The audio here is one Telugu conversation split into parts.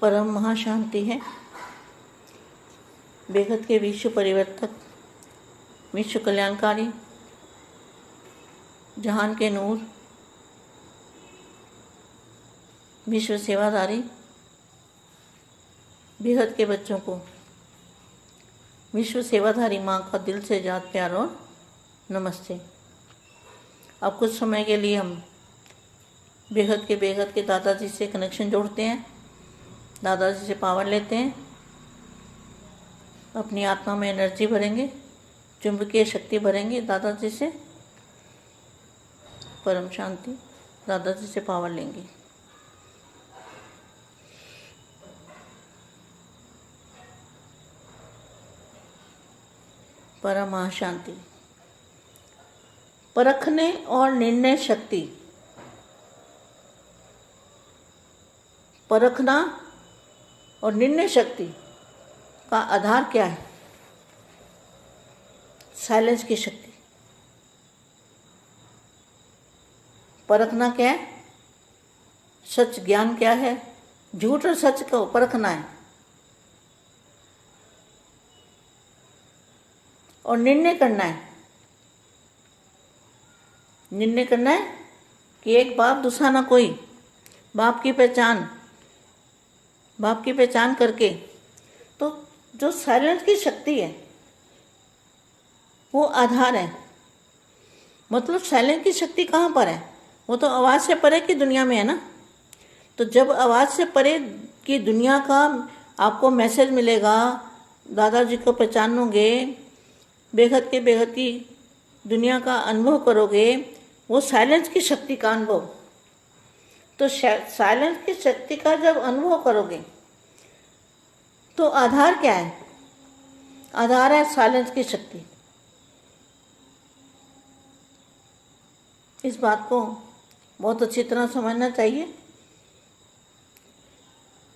परम महाशांति है। बेहद के विश्व परिवर्तक, विश्व कल्याणकारी, जहान के नूर, विश्व सेवाधारी, बेहद के बच्चों को विश्व सेवाधारी माँ का दिल से याद प्यार और नमस्ते। अब कुछ समय के लिए हम बेहद के दादाजी से कनेक्शन जोड़ते हैं, दादाजी से पावर लेते हैं, अपनी आत्मा में एनर्जी भरेंगे, चुंबकीय शक्ति भरेंगे दादाजी से, परम शांति, दादाजी से पावर लेंगे। परम महाशांति। परखने और निर्णय शक्ति। परखना और निर्णय शक्ति का आधार क्या है? साइलेंस की शक्ति। परखना क्या है? सच ज्ञान क्या है? झूठ और सच को परखना है। और निर्णय करना है। निर्णय करना है कि एक बाप दूसरा ना कोई। बाप की पहचान करके तो जो साइलेंस की शक्ति है वो आधार है। मतलब साइलेंस की शक्ति कहाँ पर है? वो तो आवाज़ से परे की दुनिया में है ना। तो जब आवाज़ से परे की दुनिया का आपको मैसेज मिलेगा, दादाजी को पहचानोगे, बेहद की दुनिया का अनुभव करोगे, वो साइलेंस की शक्ति का अनुभव। तो साइलेंस की शक्ति का जब अनुभव करोगे तो आधार क्या है? आधार है साइलेंस की शक्ति। इस बात को बहुत अच्छी तरह समझना चाहिए।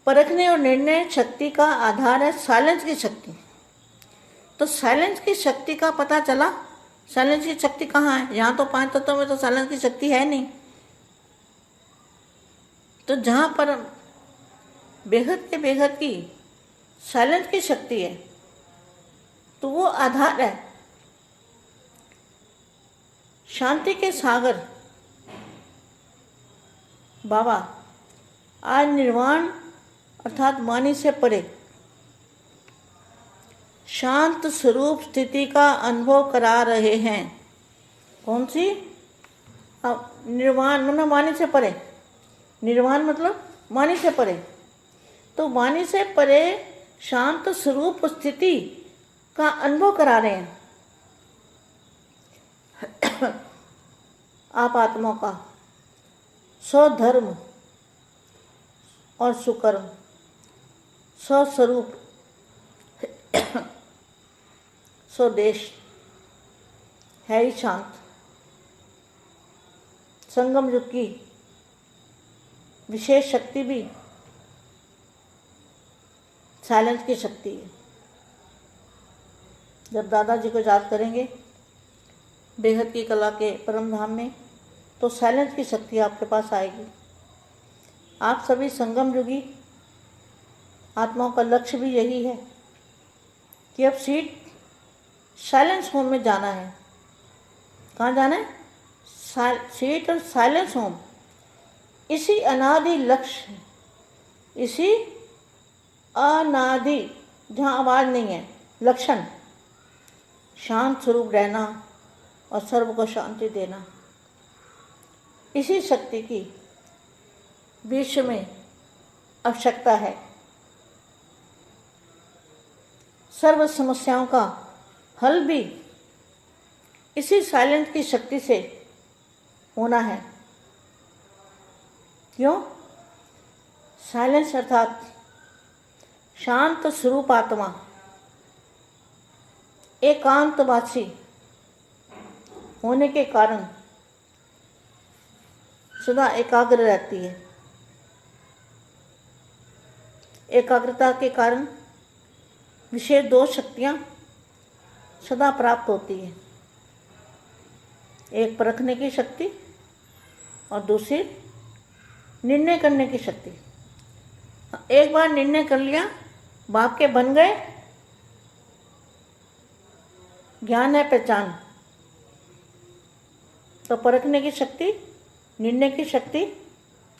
परखने और निर्णय शक्ति का आधार है साइलेंस की शक्ति। तो साइलेंस की शक्ति का पता चला। साइलेंस की शक्ति कहाँ है? यहाँ तो 5 तत्वों में तो साइलेंस की शक्ति है नहीं। तो जहाँ पर बेहद की साइलेंस की शक्ति है तो वो आधार है। शांति के सागर बाबा आज निर्वाण अर्थात वाणी से परे शांत स्वरूप स्थिति का अनुभव करा रहे हैं। कौन सी? निर्वाण मतलब वाणी से परे। निर्वाण मतलब वाणी से परे। तो वाणी से परे शांत स्वरूप स्थिति का अनुभव करा रहे हैं। आप आत्माओं का स्वधर्म और सुकर्म, स्वस्वरूप, स्वदेश है ही शांत। संगम युग की विशेष शक्ति भी साइलेंस की शक्ति है। जब दादाजी को याद करेंगे बेहद की कला के परम धाम में तो साइलेंस की शक्ति आपके पास आएगी। आप सभी संगम युगी आत्माओं का लक्ष्य भी यही है कि अब सीट साइलेंस होम में जाना है। कहाँ जाना है? सीट और साइलेंस होम। इसी अनादि लक्ष्य, इसी अनादि जहाँ आवाज़ नहीं है, लक्षण शांत स्वरूप रहना और सर्व को शांति देना। इसी शक्ति की विश्व में आवश्यकता है। सर्व समस्याओं का हल भी इसी साइलेंस की शक्ति से होना है। क्यों? साइलेंस अर्थात शांत स्वरूप आत्मा एकांतवासी होने के कारण सदा एकाग्र रहती है। एकाग्रता के कारण विशेष 2 शक्तियाँ सदा प्राप्त होती है। एक परखने की शक्ति और दूसरी निर्णय करने की शक्ति। एक बार निर्णय कर लिया, बाप के बन गए, ज्ञान है पहचान, तो परखने की शक्ति, निर्णय की शक्ति,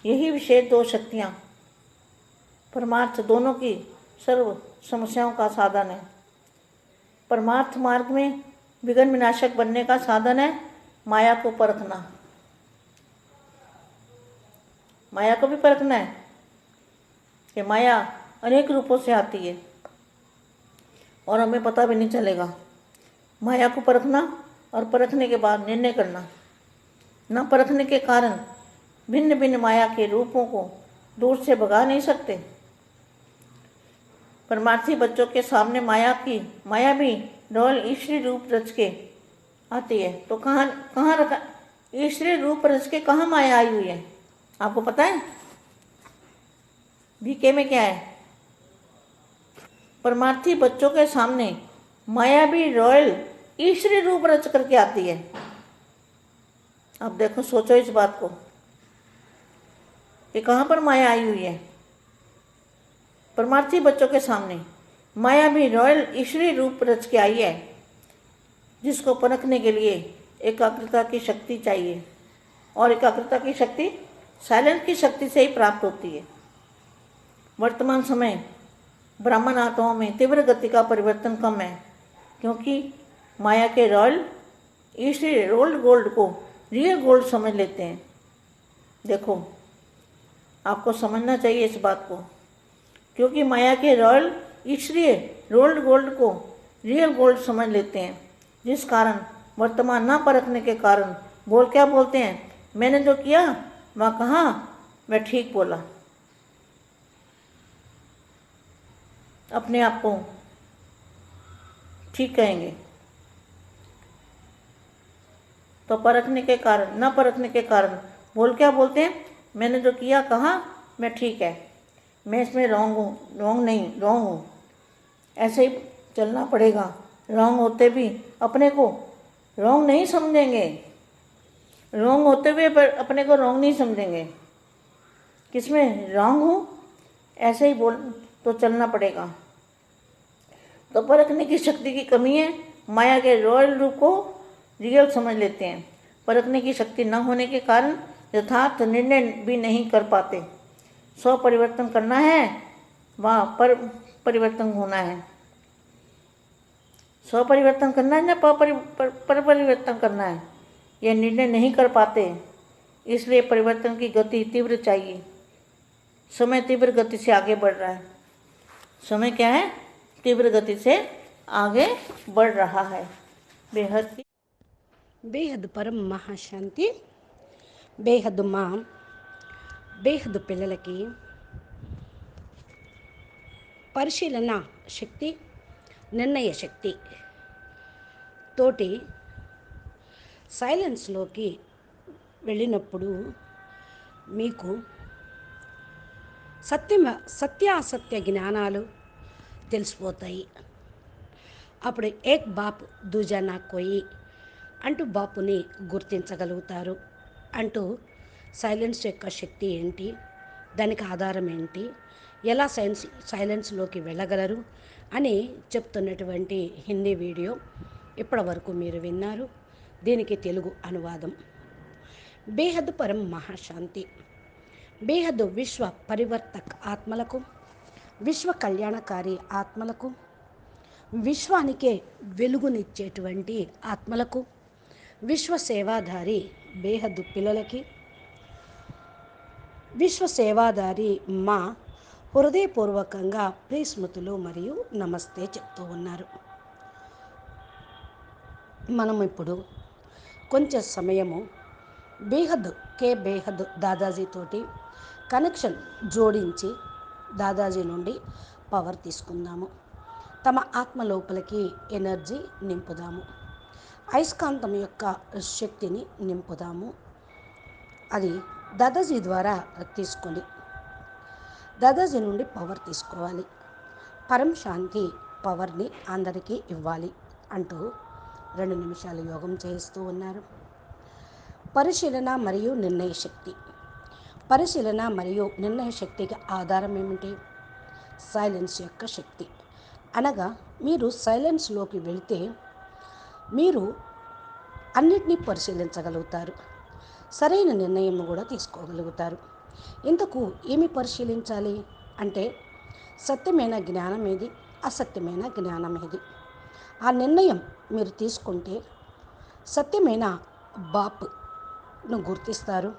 यही विशेष दो शक्तियाँ परमार्थ दोनों की सर्व समस्याओं का साधन है। परमार्थ मार्ग में विघ्न विनाशक बनने का साधन है माया को परखना। माया को भी परखना है कि माया अनेक रूपों से आती है और हमें पता भी नहीं चलेगा। माया को परखना और परखने के बाद निर्णय करना। न परखने के कारण भिन्न भिन्न माया के रूपों को दूर से भगा नहीं सकते। परमार्थी बच्चों के सामने माया भी डोल ईश्वरी रूप रच के आती है। तो कहाँ रखा ईश्वरी रूप रच के, कहाँ माया आई हुई है आपको पता है? बीके में क्या है? परमार्थी बच्चों के सामने माया भी रॉयल ईश्वरी रूप रच करके आती है। अब देखो, सोचो इस बात को कि कहाँ पर माया आई हुई है। परमार्थी बच्चों के सामने माया भी रॉयल ईश्वरी रूप रच के आई है, जिसको परखने के लिए एकाग्रता की शक्ति चाहिए, और एकाग्रता की शक्ति साइलेंस की शक्ति से ही प्राप्त होती है। वर्तमान समय ब्राह्मण आत्माओं में तीव्र गति का परिवर्तन कम है, क्योंकि माया के रॉयल ईश्वरी रोल्ड गोल्ड को रियल गोल्ड समझ लेते हैं। देखो, आपको समझना चाहिए इस बात को, क्योंकि माया के रॉयल ईश्वरीय रोल्ड गोल्ड को रियल गोल्ड समझ लेते हैं, जिस कारण वर्तमान न परखने के कारण क्या बोलते हैं? मैंने जो किया वह कहा मैं ठीक बोला। अपने आप को ठीक कहेंगे। तो परखने के कारण, न परखने के कारण क्या बोलते हैं? मैंने जो किया कहा मैं ठीक है, मैं इसमें रॉन्ग हूँ। ऐसे ही चलना पड़ेगा। रॉन्ग होते भी अपने को रॉन्ग नहीं समझेंगे। रॉन्ग होते हुए पर अपने को रॉन्ग नहीं समझेंगे। किसमें रॉन्ग हूँ, ऐसे ही तो चलना पड़ेगा। तो परखने की शक्ति की कमी है। माया के रॉयल रूप को रियल समझ लेते हैं। परखने की शक्ति न होने के कारण यथार्थ निर्णय भी नहीं कर पाते। स्व परिवर्तन करना है, वहाँ पर परिवर्तन होना है। स्व परिवर्तन करना है या पर परिवर्तन करना है, यह निर्णय नहीं कर पाते। इसलिए परिवर्तन की गति तीव्र चाहिए। समय तीव्र गति से आगे बढ़ रहा है। समय क्या है? तीव्र गति से आगे बढ़ रहा है। బేహద్ పరం మహాశాంతి. బేహద్ మా బేహద్ పిల్లలకి పరిశీలన శక్తి, నిర్ణయ శక్తి తోటి సైలెన్స్లోకి వెళ్ళినప్పుడు మీకు సత్యాసత్య జ్ఞానాలు తెలిసిపోతాయి. అప్పుడు ఏక్ బాప్ దూజా నా కోయి అంటూ బాపుని గుర్తించగలుగుతారు. అంటూ సైలెన్స్ యొక్క శక్తి ఏంటి, దానికి ఆధారం ఏంటి, ఎలా సైలెన్స్లోకి వెళ్ళగలరు అని చెప్తున్నటువంటి హిందీ వీడియో ఇప్పటి వరకు మీరు విన్నారు. దీనికి తెలుగు అనువాదం. బేహద్ పరం మహాశాంతి. బేహద్ విశ్వ పరివర్తక్ ఆత్మలకు, విశ్వ కళ్యాణకారి ఆత్మలకు, విశ్వానికే వెలుగునిచ్చేటువంటి ఆత్మలకు, విశ్వ సేవాధారి బేహద్దు పిల్లలకి, విశ్వ సేవాధారి మా హృదయపూర్వకంగా ప్రియస్మృతులు మరియు నమస్తే చెప్తూ ఉన్నారు. మనం ఇప్పుడు కొంచెం సమయము బేహద్ దాదాజీ తోటి కనెక్షన్ జోడించి దాదాజీ నుండి పవర్ తీసుకుందాము. తమ ఆత్మ లోపలికి ఎనర్జీ నింపుదాము. అయస్కాంతం యొక్క శక్తిని నింపుదాము. అది దాదాజీ ద్వారా తీసుకొని దాదాజీ నుండి పవర్ తీసుకోవాలి. పరం శాంతి పవర్ని అందరికీ ఇవ్వాలి అంటూ 2 నిమిషాలు యోగం చేస్తూ ఉన్నారు. పరిశీలన మరియు నిర్ణయ శక్తి. పరిశీలన మరియు నిర్ణయ శక్తికి ఆధారం ఏమిటి? సైలెన్స్ యొక్క శక్తి. అనగా మీరు సైలెన్స్లోకి వెళితే మీరు అన్నిటినీ పరిశీలించగలుగుతారు, సరైన నిర్ణయం కూడా తీసుకోగలుగుతారు. ఇంతకు ఏమి పరిశీలించాలి అంటే సత్యమైన జ్ఞానం ఏది, అసత్యమైన జ్ఞానం ఏది. ఆ నిర్ణయం మీరు తీసుకుంటే సత్యమైన బాప్ను గుర్తిస్తారు,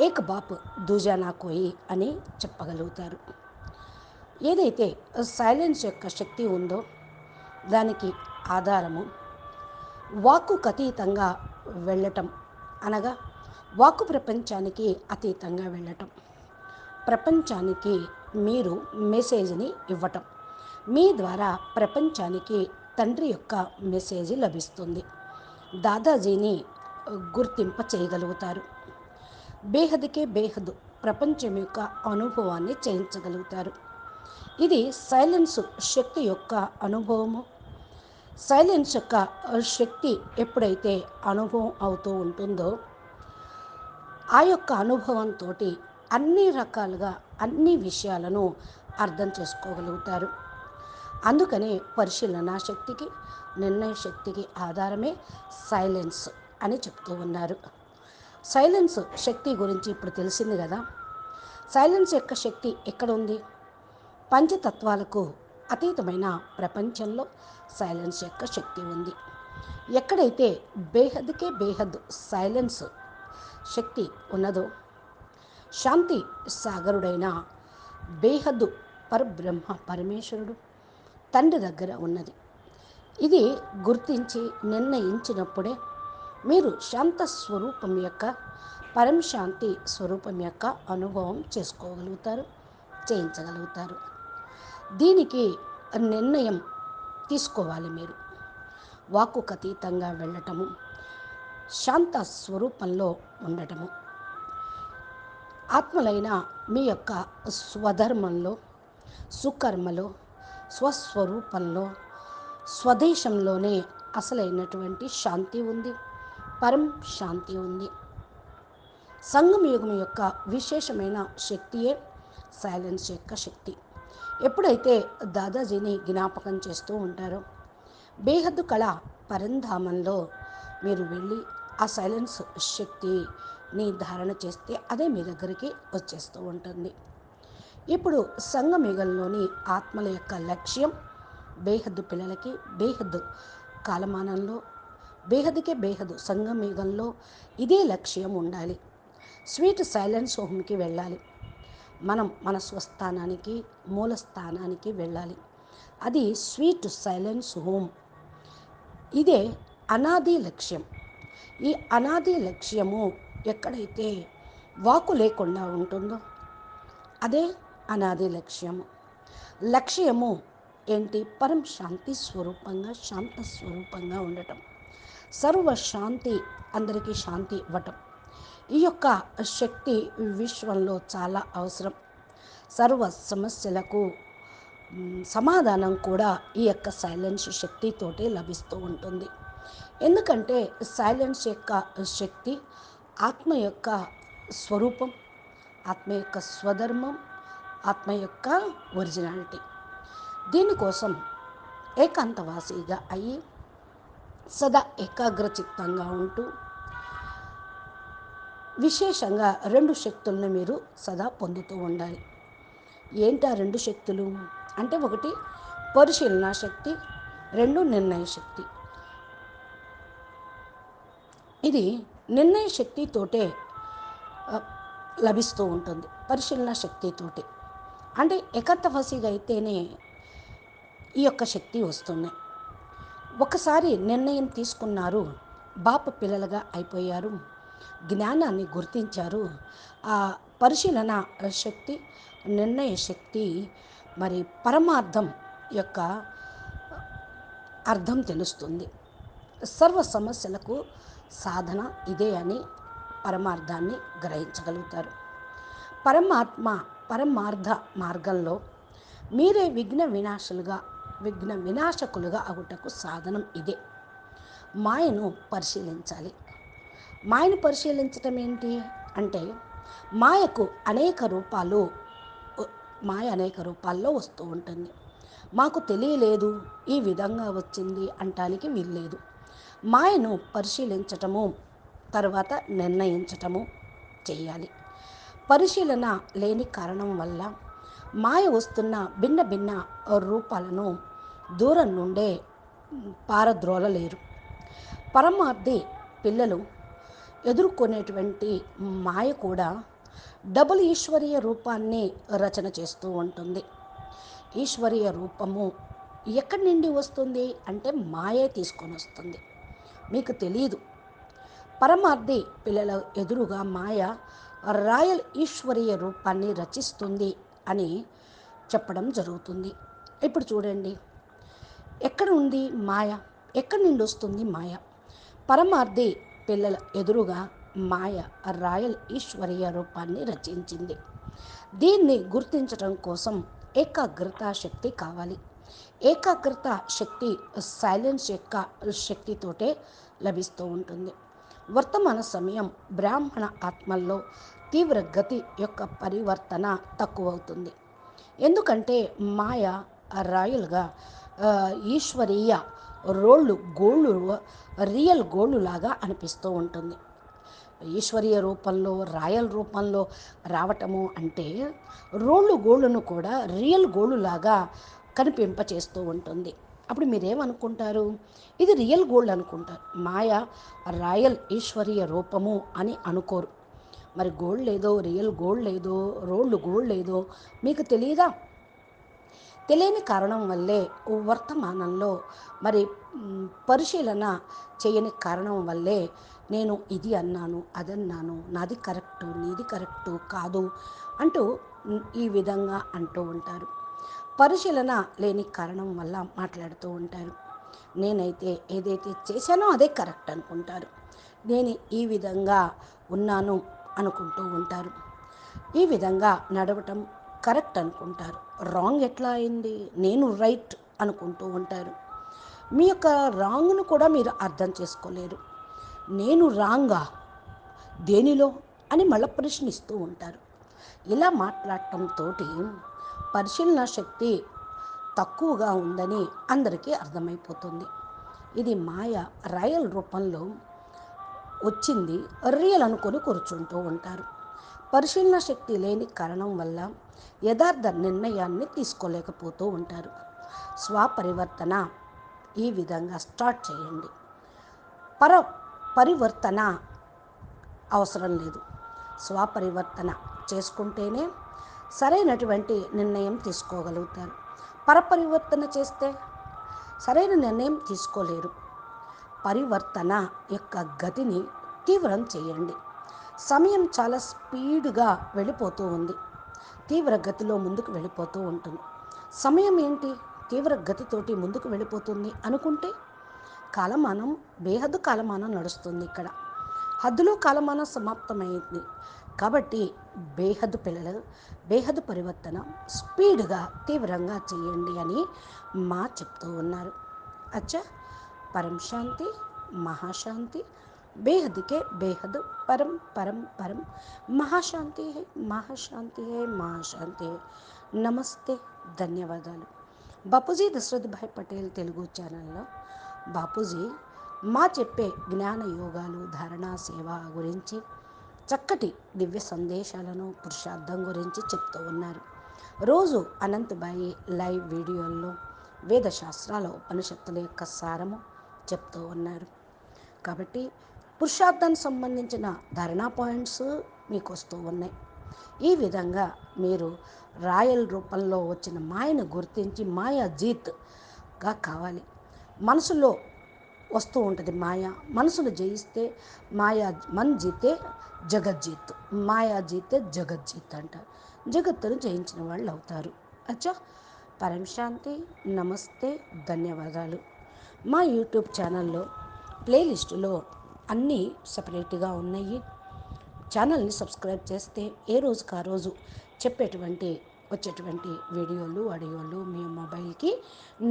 ఏక బాప్ దూజా నా కోయి అని చెప్పగలుగుతారు. ఏదైతే సైలెన్స్ యొక్క శక్తి ఉందో దానికి ఆధారము వాక్కుకు అతీతంగా వెళ్ళటం, అనగా వాక్కు ప్రపంచానికి అతీతంగా వెళ్ళటం. ప్రపంచానికి మీరు మెసేజ్ని ఇవ్వటం, మీ ద్వారా ప్రపంచానికి తండ్రి యొక్క మెసేజ్ లభిస్తుంది. దాదాజీని గుర్తింప చేయగలుగుతారు. బేహద్కే బేహద్ ప్రపంచం యొక్క అనుభవాన్ని చేయించగలుగుతారు. ఇది సైలెన్స్ శక్తి యొక్క అనుభవము. సైలెన్స్ యొక్క శక్తి ఎప్పుడైతే అనుభవం అవుతూ ఉంటుందో ఆ యొక్క అనుభవంతో అన్ని రకాలుగా అన్ని విషయాలను అర్థం చేసుకోగలుగుతారు. అందుకనే పరిశీలన శక్తికి, నిర్ణయ శక్తికి ఆధారమే సైలెన్స్ అని చెప్తూ ఉన్నారు. సైలెన్స్ శక్తి గురించి ఇప్పుడు తెలిసింది కదా. సైలెన్స్ యొక్క శక్తి ఎక్కడ ఉంది? పంచతత్వాలకు అతీతమైన ప్రపంచంలో సైలెన్స్ యొక్క శక్తి ఉంది. ఎక్కడైతే బేహద్కే బేహద్ సైలెన్స్ శక్తి ఉన్నదో శాంతి సాగరుడైన బేహద్దు పరబ్రహ్మ పరమేశ్వరుడు తండ్రి దగ్గర ఉన్నది. ఇది గుర్తించి నిర్ణయించినప్పుడే మీరు శాంత స్వరూపం యొక్క పరంశాంతి స్వరూపం యొక్క అనుభవం చేసుకోగలుగుతారు, చేయించగలుగుతారు. దీనికి నిర్ణయం తీసుకోవాలి. మీరు వాక్కుకు అతీతంగా వెళ్ళటము, శాంత స్వరూపంలో ఉండటము, ఆత్మలైన మీ యొక్క స్వధర్మంలో, సుకర్మలో, స్వస్వరూపంలో, స్వదేశంలోనే అసలైనటువంటి శాంతి ఉంది, పరం శాంతి ఉంది. సంగమయుగం యొక్క విశేషమైన శక్తియే సైలెన్స్ యొక్క శక్తి. ఎప్పుడైతే దాదాజీని జ్ఞాపకం చేస్తూ ఉంటారో బేహద్దు కళ పరంధామంలో మీరు వెళ్ళి ఆ సైలెన్స్ శక్తిని ధారణ చేస్తే అదే మీ దగ్గరికి వచ్చేస్తూ ఉంటుంది. ఇప్పుడు సంగమయుగంలోని ఆత్మల యొక్క లక్ష్యం బేహద్దు పిల్లలకి బేహద్దు కాలమానంలో బేహద్దుకే బేహద్దు సంగమయుగంలో ఇదే లక్ష్యం ఉండాలి. స్వీట్ సైలెన్స్ హోమ్కి వెళ్ళాలి. మనం మన స్వస్థానానికి మూల స్థానానికి వెళ్ళాలి. అది స్వీట్ సైలెన్స్ హోమ్. ఇదే అనాది లక్ష్యం. ఈ అనాది లక్ష్యము ఎక్కడైతే వాకు లేకుండా ఉంటుందో అదే అనాది లక్ష్యము. లక్ష్యము ఏంటి? పరం శాంతి స్వరూపంగా, శాంత స్వరూపంగా ఉండటం, సర్వశాంతి, అందరికీ శాంతి ఇవ్వటం. ఈ యొక్క శక్తి విశ్వంలో చాలా అవసరం. సర్వ సమస్యలకు సమాధానం కూడా ఈ యొక్క సైలెన్స్ శక్తితోటే లభిస్తూ ఉంటుంది. ఎందుకంటే సైలెన్స్ యొక్క శక్తి ఆత్మ యొక్క స్వరూపం, ఆత్మ యొక్క స్వధర్మం, ఆత్మ యొక్క ఒరిజినాలిటీ. దీనికోసం ఏకాంతవాసిగా అయ్యి సదా ఏకాగ్రచిత్తంగా ఉంటూ విశేషంగా 2 శక్తులను మీరు సదా పొందుతూ ఉండాలి. ఏంటి ఆ 2 శక్తులు అంటే, 1 పరిశీలన శక్తి, 2 నిర్ణయ శక్తి. ఇది నిర్ణయ శక్తితోటే లభిస్తూ ఉంటుంది, పరిశీలన శక్తితోటి. అంటే ఏకాంతవాసిగా అయితేనే ఈ యొక్క శక్తి వస్తున్నాయి. ఒకసారి నిర్ణయం తీసుకున్నారు, బాప పిల్లలుగా అయిపోయారు, జ్ఞానాన్ని గుర్తించారు. ఆ పరిశీలన శక్తి, నిర్ణయ శక్తి మరి పరమార్థం యొక్క అర్థం తెలుస్తుంది. సర్వ సమస్యలకు సాధన ఇదే అని పరమార్థాన్ని గ్రహించగలుగుతారు. పరమార్థ మార్గంలో మీరే విఘ్న వినాశకులుగా అవుటకు సాధనం ఇదే. మాయను పరిశీలించాలి. మాయను పరిశీలించటం ఏంటి అంటే మాయకు అనేక రూపాలు మాయ అనేక రూపాల్లో వస్తూ ఉంటుంది. మాకు తెలియలేదు, ఈ విధంగా వచ్చింది అంటానికి వీల్లేదు. మాయను పరిశీలించటము, తర్వాత నిర్ణయించటము చేయాలి. పరిశీలన లేని కారణం వల్ల మాయ వస్తున్న భిన్న భిన్న రూపాలను దూరం నుండే పారద్రోలలేరు. పరమార్థి పిల్లలు ఎదుర్కొనేటువంటి మాయ కూడా డబుల్ ఈశ్వరీయ రూపాన్ని రచన చేస్తూ ఉంటుంది. ఈశ్వరీయ రూపము ఎక్కడి నుండి వస్తుంది అంటే మాయే తీసుకొని వస్తుంది. మీకు తెలియదు. పరమార్థి పిల్లల ఎదురుగా మాయ రాయల్ ఈశ్వరీయ రూపాన్ని రచిస్తుంది అని చెప్పడం జరుగుతుంది. ఇప్పుడు చూడండి, ఎక్కడ ఉంది మాయ, ఎక్కడి నుండి వస్తుంది మాయ? పరమార్థి పిల్లల ఎదురుగా మాయ రాయల్ ఈశ్వరీయ రూపాన్ని రచించింది. దీన్ని గుర్తించడం కోసం ఏకాగ్రత శక్తి కావాలి. ఏకాగ్రత శక్తి సైలెన్స్ యొక్క శక్తితోటే లభిస్తూ ఉంటుంది. వర్తమాన సమయం బ్రాహ్మణ ఆత్మల్లో తీవ్ర గతి యొక్క పరివర్తన తక్కువవుతుంది. ఎందుకంటే మాయ రాయల్గా ఈశ్వరీయ గోళ్ళు రియల్ గోళ్ళు లాగా అనిపిస్తూ ఉంటుంది. ఈశ్వరీయ రూపంలో రాయల్ రూపంలో రావటము అంటే గోళ్ళను కూడా రియల్ గోళ్ళులాగా కనిపింపచేస్తూ ఉంటుంది. అప్పుడు మీరేమనుకుంటారు? ఇది రియల్ గోల్డ్ అనుకుంటారు. మాయ రాయల్ ఈశ్వరీయ రూపము అని అనుకోరు. మరి గోల్డ్ లేదో, రియల్ గోల్డ్ లేదో, గోల్డ్ లేదో మీకు తెలియదా? తెలియని కారణం వల్లే వర్తమానంలో మరి పరిశీలన చేయని కారణం వల్లే నేను ఇది అన్నాను, అదన్నాను, నాది కరెక్టు, నీది కరెక్టు కాదు అంటూ ఈ విధంగా అంటూ ఉంటారు. పరిశీలన లేని కారణం వల్ల మాట్లాడుతూ ఉంటారు. నేనైతే ఏదైతే చేశానో అదే కరెక్ట్ అనుకుంటారు. నేను ఈ విధంగా ఉన్నాను అనుకుంటూ ఉంటారు. ఈ విధంగా నడవటం కరెక్ట్ అనుకుంటారు. రాంగ్ ఎట్లా అయింది, నేను రైట్ అనుకుంటూ ఉంటారు. మీ యొక్క రాంగ్ను కూడా మీరు అర్థం చేసుకోలేరు. నేను రాంగా దేనిలో అని మళ్ళీ ప్రశ్నిస్తూ ఉంటారు. ఇలా మాట్లాడటంతో పరిశీలన శక్తి తక్కువగా ఉందని అందరికీ అర్థమైపోతుంది. ఇది మాయ రాయల్ రూపంలో వచ్చింది, రియల్ అనుకొని కూర్చుంటూ ఉంటారు. పరిశీలన శక్తి లేని కారణం వల్ల యథార్థ నిర్ణయాన్ని తీసుకోలేకపోతూ ఉంటారు. స్వపరివర్తన ఈ విధంగా స్టార్ట్ చేయండి. పరివర్తన అవసరం లేదు. స్వపరివర్తన చేసుకుంటేనే సరైనటువంటి నిర్ణయం తీసుకోగలుగుతారు. పరపరివర్తన చేస్తే సరైన నిర్ణయం తీసుకోలేరు. పరివర్తన యొక్క గతిని తీవ్రం చేయండి. సమయం చాలా స్పీడ్గా వెళ్ళిపోతూ ఉంది. తీవ్ర గతిలో ముందుకు వెళ్ళిపోతూ ఉంటుంది. సమయం ఏంటి తీవ్ర గతితోటి ముందుకు వెళ్ళిపోతుంది అనుకుంటే కాలమానం బేహద్దు కాలమానం నడుస్తుంది. ఇక్కడ హద్దులో కాలమానం సమాప్తమైంది. కాబట్టి బేహద్దు పిల్లలు బేహద్దు పరివర్తన స్పీడ్గా తీవ్రంగా చేయండి అని చెప్తూ ఉన్నారు. అచ్చా, పరం శాంతి, మహాశాంతి, बेहद के बेहद परम परम परम महाशांति है, महाशांति है, महाशांति है. నమస్తే, ధన్యవాదాలు. బాపూజీ దశరథ్ భాయ్ పటేల్ తెలుగు ఛానల్లో బాపూజీ చెప్పే జ్ఞాన యోగాలు, ధారణ, సేవ గురించి చక్కటి దివ్య సందేశాలను, పురుషార్థం గురించి చెప్తూ ఉన్నారు. రోజు అనంతబాయి లైవ్ వీడియోల్లో వేదశాస్త్రాల ఉపనిషత్తుల యొక్క సారము చెప్తూ ఉన్నారు. కాబట్టి పురుషార్థానికి సంబంధించిన ధారణా పాయింట్స్ మీకు వస్తూ ఉన్నాయి. ఈ విధంగా మీరు రాయల్ రూపంలో వచ్చిన మాయను గుర్తించి మాయా జీత్గా కావాలి. మనసులో వస్తూ ఉంటుంది మాయ. మనసును జయిస్తే మన్ జీతే జగజ్జీత్, మాయా జీతే జగజ్జీత్ అంటారు. జగత్తును జయించిన వాళ్ళు అవుతారు. అచ్చా, పరం శాంతి. నమస్తే, ధన్యవాదాలు. మా యూట్యూబ్ ఛానల్లో ప్లేలిస్టులో అన్నీ సపరేట్గా ఉన్నాయి. ఛానల్ని సబ్స్క్రైబ్ చేస్తే ఏ రోజుకి ఆ రోజు వచ్చేటువంటి వీడియోలు, ఆడియోలు మీ మొబైల్కి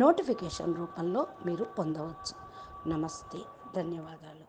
నోటిఫికేషన్ రూపంలో మీరు పొందవచ్చు. నమస్తే, ధన్యవాదాలు.